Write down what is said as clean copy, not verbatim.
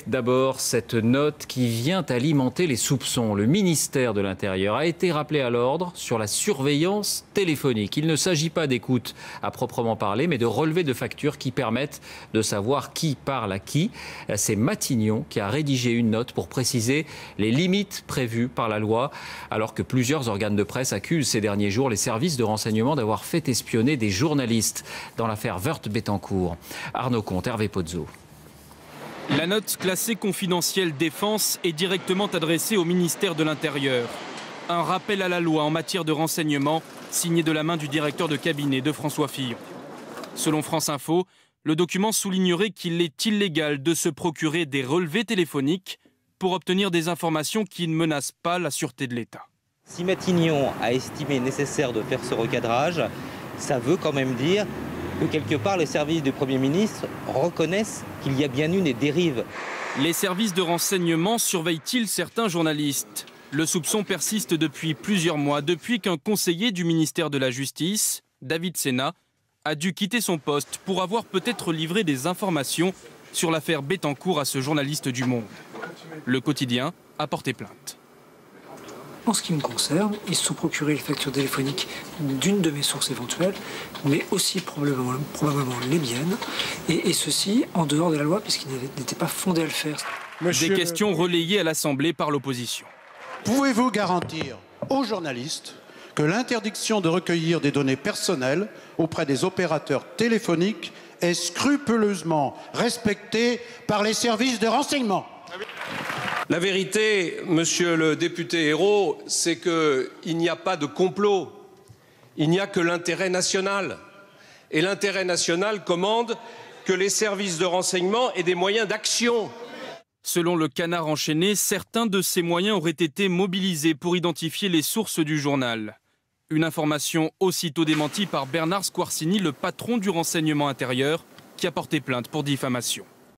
D'abord, cette note qui vient alimenter les soupçons. Le ministère de l'Intérieur a été rappelé à l'ordre sur la surveillance téléphonique. Il ne s'agit pas d'écoute à proprement parler, mais de relevés de factures qui permettent de savoir qui parle à qui. C'est Matignon qui a rédigé une note pour préciser les limites prévues par la loi, alors que plusieurs organes de presse accusent ces derniers jours les services de renseignement d'avoir fait espionner des journalistes dans l'affaire Woerth-Bettencourt. Arnaud Comte, Hervé Pozzo. La note classée confidentielle défense est directement adressée au ministère de l'Intérieur. Un rappel à la loi en matière de renseignement, signé de la main du directeur de cabinet de François Fillon. Selon France Info, le document soulignerait qu'il est illégal de se procurer des relevés téléphoniques pour obtenir des informations qui ne menacent pas la sûreté de l'État. Si Matignon a estimé nécessaire de faire ce recadrage, ça veut quand même dire que quelque part les services du Premier ministre reconnaissent qu'il y a bien eu des dérives. Les services de renseignement surveillent-ils certains journalistes? Le soupçon persiste depuis plusieurs mois, depuis qu'un conseiller du ministère de la Justice, David Sena, a dû quitter son poste pour avoir peut-être livré des informations sur l'affaire Bettencourt à ce journaliste du Monde. Le quotidien a porté plainte. En ce qui me concerne, ils se sont procurés les factures téléphoniques d'une de mes sources éventuelles, mais aussi probablement les miennes, et ceci en dehors de la loi, puisqu'ils n'étaient pas fondés à le faire. Des questions relayées à l'Assemblée par l'opposition. Pouvez-vous garantir aux journalistes que l'interdiction de recueillir des données personnelles auprès des opérateurs téléphoniques est scrupuleusement respectée par les services de renseignement ? La vérité, monsieur le député Hérault, c'est qu'il n'y a pas de complot. Il n'y a que l'intérêt national. Et l'intérêt national commande que les services de renseignement aient des moyens d'action. Selon le Canard enchaîné, certains de ces moyens auraient été mobilisés pour identifier les sources du journal. Une information aussitôt démentie par Bernard Squarcini, le patron du renseignement intérieur, qui a porté plainte pour diffamation.